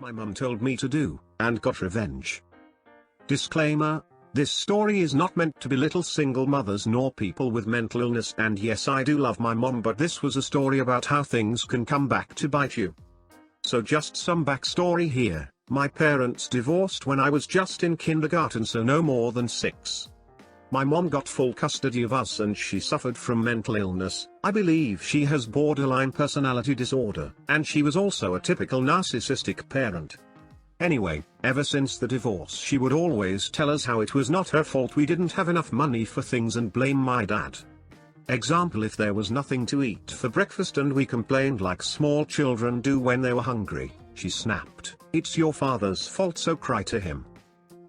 my mum told me to do, and got revenge. Disclaimer: this story is not meant to belittle single mothers nor people with mental illness, and yes, I do love my mom, but this was a story about how things can come back to bite you. So just some backstory here. My parents divorced when I was just in kindergarten, so no more than 6. My mom got full custody of us and she suffered from mental illness. I believe she has borderline personality disorder, and she was also a typical narcissistic parent. Anyway, ever since the divorce she would always tell us how it was not her fault we didn't have enough money for things and blame my dad. Example: if there was nothing to eat for breakfast and we complained like small children do when they were hungry, she snapped, "It's your father's fault, so cry to him."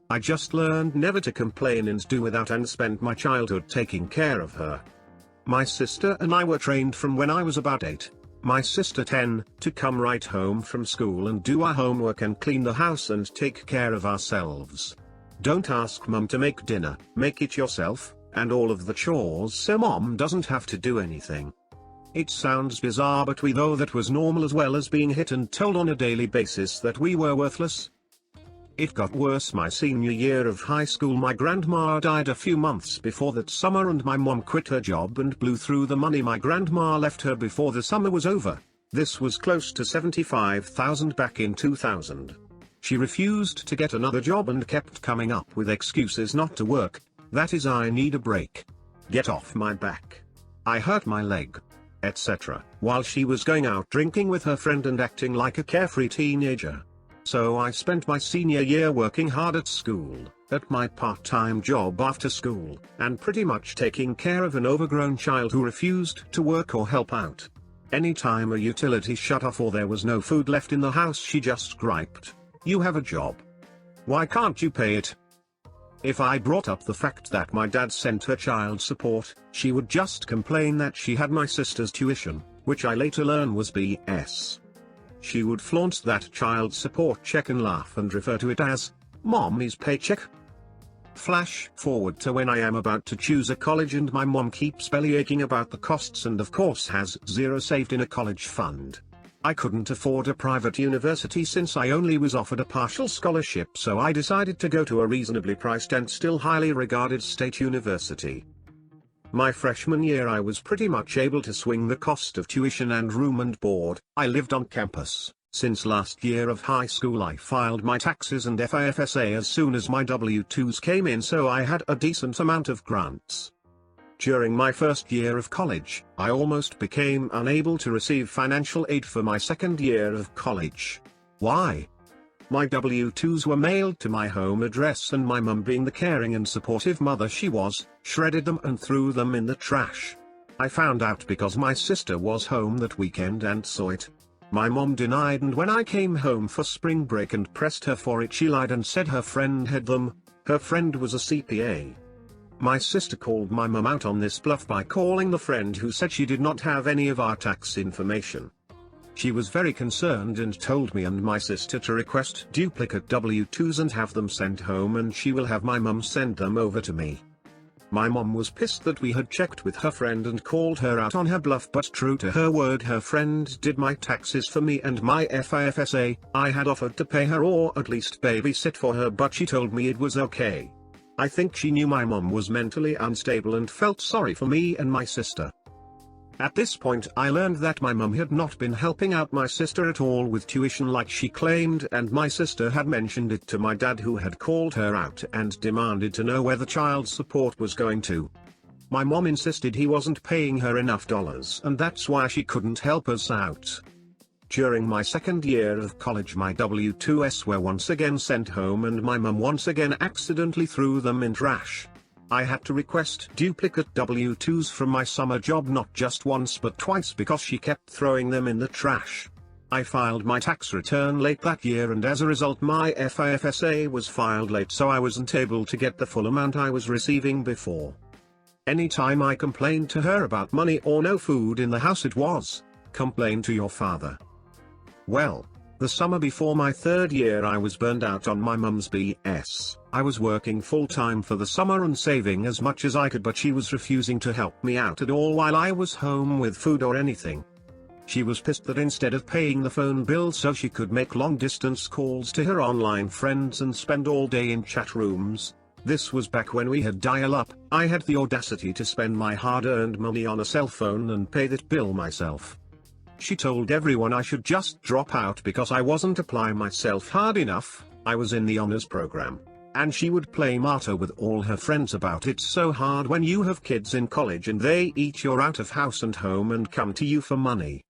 I just learned never to complain and do without, and spent my childhood taking care of her. My sister and I were trained from when I was about 8, my sister 10, to come right home from school and do our homework and clean the house and take care of ourselves. Don't ask mum to make dinner, make it yourself, and all of the chores, so mom doesn't have to do anything. It sounds bizarre, but we know that was normal, as well as being hit and told on a daily basis that we were worthless. It got worse my senior year of high school. My grandma died a few months before that summer and my mom quit her job and blew through the money my grandma left her before the summer was over. This was close to $75,000 back in 2000. She refused to get another job and kept coming up with excuses not to work. That is, "I need a break. Get off my back. I hurt my leg," etc., while she was going out drinking with her friend and acting like a carefree teenager. So I spent my senior year working hard at school, at my part-time job after school, and pretty much taking care of an overgrown child who refused to work or help out. Anytime a utility shut off or there was no food left in the house, she just griped, "You have a job. Why can't you pay it?" If I brought up the fact that my dad sent her child support, she would just complain that she had my sister's tuition, which I later learned was BS. She would flaunt that child support check and laugh and refer to it as "Mommy's paycheck." Flash forward to when I am about to choose a college and my mom keeps bellyaching about the costs and of course has zero saved in a college fund. I couldn't afford a private university since I only was offered a partial scholarship, so I decided to go to a reasonably priced and still highly regarded state university. My freshman year I was pretty much able to swing the cost of tuition and room and board. I lived on campus. Since last year of high school I filed my taxes and FIFSA as soon as my W-2s came in, so I had a decent amount of grants. During my first year of college, I almost became unable to receive financial aid for my second year of college. Why? My W-2s were mailed to my home address and my mum, being the caring and supportive mother she was, shredded them and threw them in the trash. I found out because my sister was home that weekend and saw it. My mom denied, and when I came home for spring break and pressed her for it, she lied and said her friend had them. Her friend was a CPA. My sister called my mum out on this bluff by calling the friend who said she did not have any of our tax information. She was very concerned and told me and my sister to request duplicate W-2s and have them sent home, and she will have my mum send them over to me. My mom was pissed that we had checked with her friend and called her out on her bluff, but true to her word, her friend did my taxes for me and my FIFSA. I had offered to pay her or at least babysit for her, but she told me it was okay. I think she knew my mom was mentally unstable and felt sorry for me and my sister. At this point I learned that my mum had not been helping out my sister at all with tuition like she claimed, and my sister had mentioned it to my dad, who had called her out and demanded to know where the child support was going to. My mom insisted he wasn't paying her enough dollars and that's why she couldn't help us out. During my second year of college my W-2s were once again sent home and my mum once again accidentally threw them in trash. I had to request duplicate W-2s from my summer job not just once but twice because she kept throwing them in the trash. I filed my tax return late that year and as a result my FIFSA was filed late, so I wasn't able to get the full amount I was receiving before. Anytime I complained to her about money or no food in the house, it was, "Complain to your father." Well, the summer before my third year I was burned out on my mum's BS. I was working full-time for the summer and saving as much as I could, but she was refusing to help me out at all while I was home with food or anything. She was pissed that instead of paying the phone bill so she could make long-distance calls to her online friends and spend all day in chat rooms, this was back when we had dial-up, I had the audacity to spend my hard-earned money on a cell phone and pay that bill myself. She told everyone I should just drop out because I wasn't applying myself hard enough. I was in the honors program, and she would play martyr with all her friends about it's so hard when you have kids in college and they eat your out of house and home and come to you for money.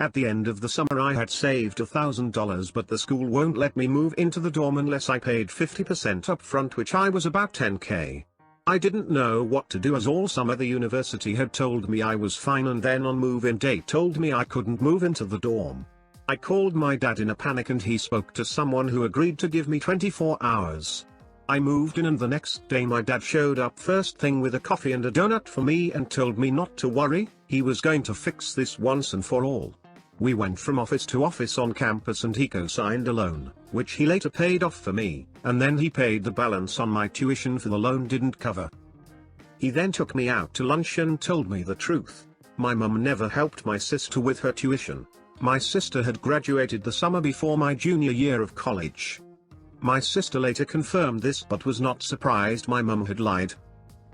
At the end of the summer I had saved $1,000, but the school won't let me move into the dorm unless I paid 50% up front, which I was about $10K. I didn't know what to do as all summer the university had told me I was fine, and then on move-in day told me I couldn't move into the dorm. I called my dad in a panic and he spoke to someone who agreed to give me 24 hours. I moved in and the next day my dad showed up first thing with a coffee and a donut for me and told me not to worry, he was going to fix this once and for all. We went from office to office on campus and he co-signed a loan, which he later paid off for me, and then he paid the balance on my tuition for the loan didn't cover. He then took me out to lunch and told me the truth. My mum never helped my sister with her tuition. My sister had graduated the summer before my junior year of college. My sister later confirmed this but was not surprised my mum had lied.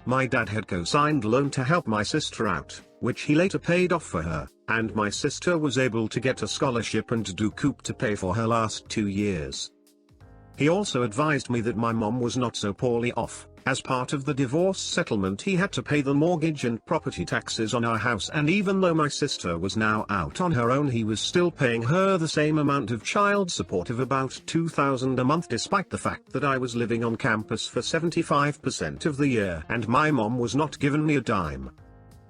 My dad had co-signed a loan to help my sister out, which he later paid off for her, and my sister was able to get a scholarship and do coup to pay for her last 2 years. He also advised me that my mom was not so poorly off. As part of the divorce settlement he had to pay the mortgage and property taxes on our house, and even though my sister was now out on her own he was still paying her the same amount of child support of about $2,000 a month, despite the fact that I was living on campus for 75% of the year and my mom was not giving me a dime.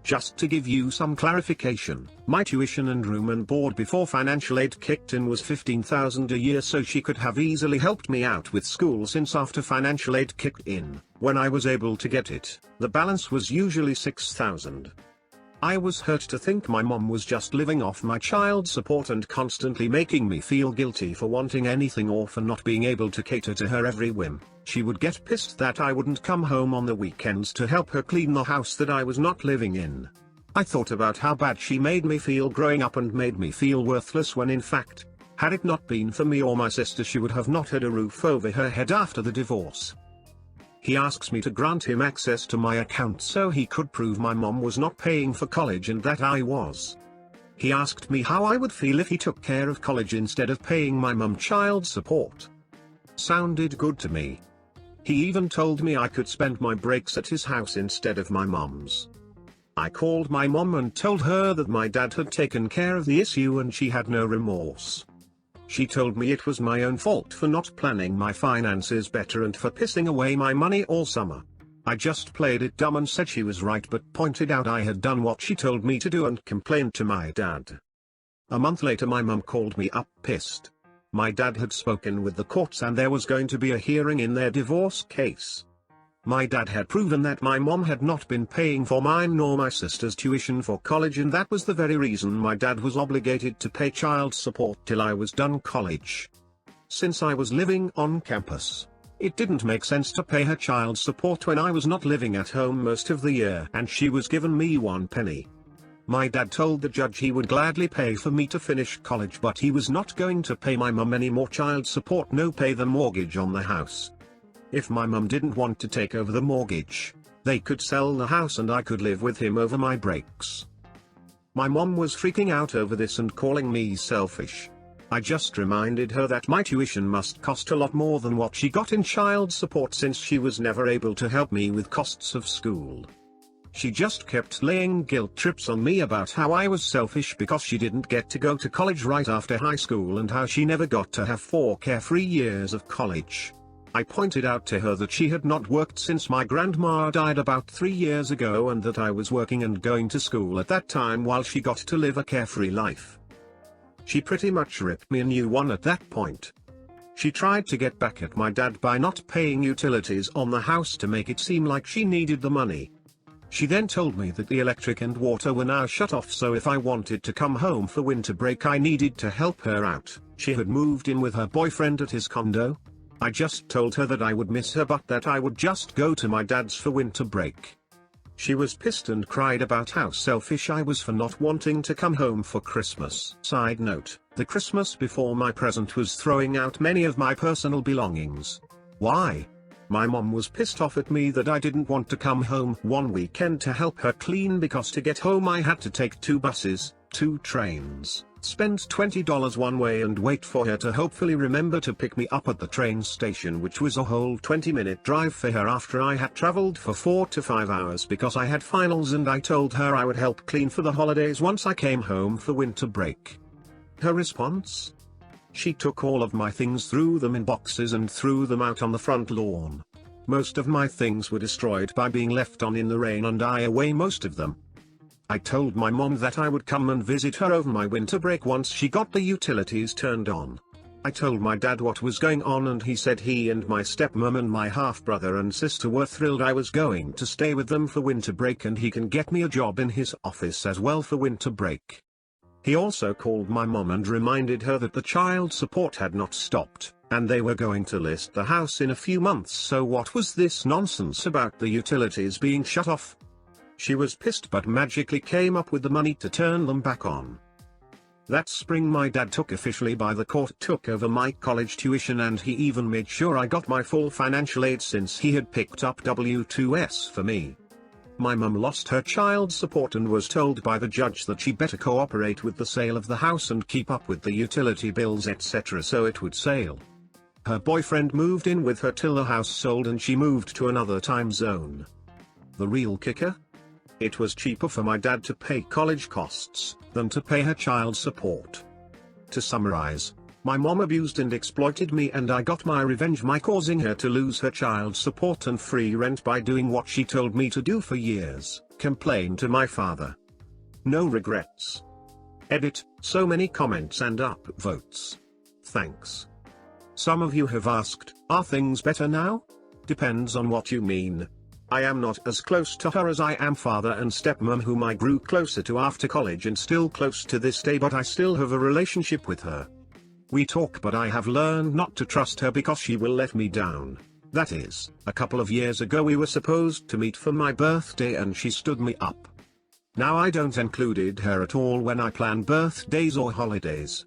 Just to give you some clarification, my tuition and room and board before financial aid kicked in was $15,000 a year, so she could have easily helped me out with school, since after financial aid kicked in, when I was able to get it, the balance was usually $6,000. I was hurt to think my mom was just living off my child support and constantly making me feel guilty for wanting anything or for not being able to cater to her every whim. She would get pissed that I wouldn't come home on the weekends to help her clean the house that I was not living in. I thought about how bad she made me feel growing up and made me feel worthless, when in fact, had it not been for me or my sister she would have not had a roof over her head after the divorce. He asks me to grant him access to my account so he could prove my mom was not paying for college and that I was. He asked me how I would feel if he took care of college instead of paying my mom child support. Sounded good to me. He even told me I could spend my breaks at his house instead of my mom's. I called my mom and told her that my dad had taken care of the issue and she had no remorse. She told me it was my own fault for not planning my finances better and for pissing away my money all summer. I just played it dumb and said she was right, but pointed out I had done what she told me to do and complained to my dad. A month later my mum called me up pissed. My dad had spoken with the courts and there was going to be a hearing in their divorce case. My dad had proven that my mom had not been paying for mine nor my sister's tuition for college, and that was the very reason my dad was obligated to pay child support till I was done college. Since I was living on campus, it didn't make sense to pay her child support when I was not living at home most of the year and she was given me 1 penny. My dad told the judge he would gladly pay for me to finish college, but he was not going to pay my mum any more child support, no pay the mortgage on the house. If my mum didn't want to take over the mortgage, they could sell the house and I could live with him over my breaks. My mom was freaking out over this and calling me selfish. I just reminded her that my tuition must cost a lot more than what she got in child support, since she was never able to help me with costs of school. She just kept laying guilt trips on me about how I was selfish because she didn't get to go to college right after high school and how she never got to have 4 carefree years of college. I pointed out to her that she had not worked since my grandma died about 3 years ago and that I was working and going to school at that time while she got to live a carefree life. She pretty much ripped me a new one at that point. She tried to get back at my dad by not paying utilities on the house to make it seem like she needed the money. She then told me that the electric and water were now shut off, so if I wanted to come home for winter break I needed to help her out. She had moved in with her boyfriend at his condo. I just told her that I would miss her but that I would just go to my dad's for winter break. She was pissed and cried about how selfish I was for not wanting to come home for Christmas. Side note, the Christmas before my present was throwing out many of my personal belongings. Why? My mom was pissed off at me that I didn't want to come home one weekend to help her clean because to get home I had to take 2 buses, 2 trains, spend $20 one way and wait for her to hopefully remember to pick me up at the train station, which was a whole 20-minute drive for her after I had traveled for 4 to 5 hours because I had finals and I told her I would help clean for the holidays once I came home for winter break. Her response? She took all of my things, threw them in boxes and threw them out on the front lawn. Most of my things were destroyed by being left on in the rain and I away most of them. I told my mom that I would come and visit her over my winter break once she got the utilities turned on. I told my dad what was going on and he said he and my stepmom and my half-brother and sister were thrilled I was going to stay with them for winter break and he can get me a job in his office as well for winter break. He also called my mom and reminded her that the child support had not stopped, and they were going to list the house in a few months, so what was this nonsense about the utilities being shut off? She was pissed but magically came up with the money to turn them back on. That spring my dad officially by the court took over my college tuition and he even made sure I got my full financial aid since he had picked up W2S for me. My mum lost her child support and was told by the judge that she better cooperate with the sale of the house and keep up with the utility bills etc. so it would sale. Her boyfriend moved in with her till the house sold and she moved to another time zone. The real kicker? It was cheaper for my dad to pay college costs than to pay her child support. To summarize, my mom abused and exploited me and I got my revenge by causing her to lose her child support and free rent by doing what she told me to do for years, complain to my father. No regrets. Edit, so many comments and upvotes. Thanks. Some of you have asked, are things better now? Depends on what you mean. I am not as close to her as I am father and stepmom whom I grew closer to after college and still close to this day, but I still have a relationship with her. We talk but I have learned not to trust her because she will let me down. That is, a couple of years ago we were supposed to meet for my birthday and she stood me up. Now I don't included her at all when I plan birthdays or holidays.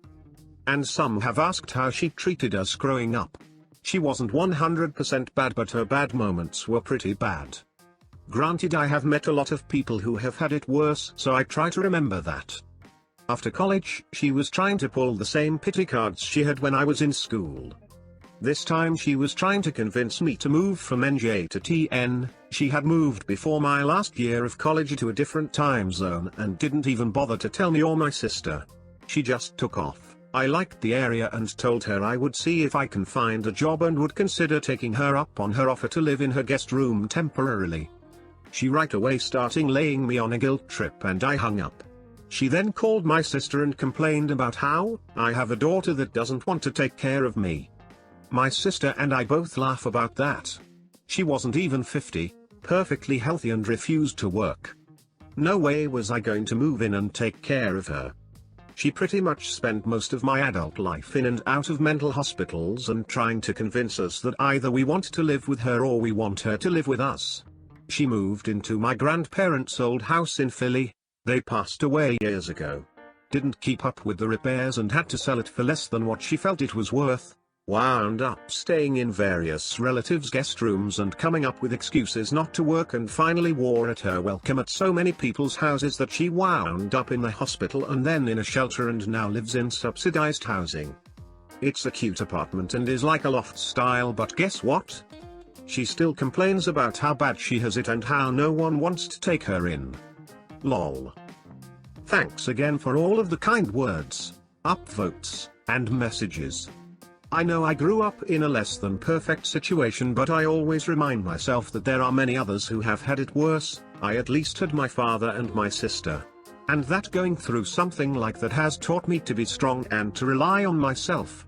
And some have asked how she treated us growing up. She wasn't 100% bad but her bad moments were pretty bad. Granted, I have met a lot of people who have had it worse, so I try to remember that. After college, she was trying to pull the same pity cards she had when I was in school. This time she was trying to convince me to move from NJ to TN. She had moved before my last year of college to a different time zone and didn't even bother to tell me or my sister. She just took off. I liked the area and told her I would see if I can find a job and would consider taking her up on her offer to live in her guest room temporarily. She right away starting laying me on a guilt trip and I hung up. She then called my sister and complained about how I have a daughter that doesn't want to take care of me. My sister and I both laugh about that. She wasn't even 50, perfectly healthy and refused to work. No way was I going to move in and take care of her. She pretty much spent most of my adult life in and out of mental hospitals and trying to convince us that either we want to live with her or we want her to live with us. She moved into my grandparents' old house in Philly. They passed away years ago. Didn't keep up with the repairs and had to sell it for less than what she felt it was worth. Wound up staying in various relatives' guest rooms and coming up with excuses not to work, and finally wore at her welcome at so many people's houses that she wound up in the hospital and then in a shelter and now lives in subsidized housing. It's a cute apartment and is like a loft style, but guess what? She still complains about how bad she has it and how no one wants to take her in. Lol. Thanks again for all of the kind words, upvotes, and messages. I know I grew up in a less than perfect situation, but I always remind myself that there are many others who have had it worse. I at least had my father and my sister. And that going through something like that has taught me to be strong and to rely on myself.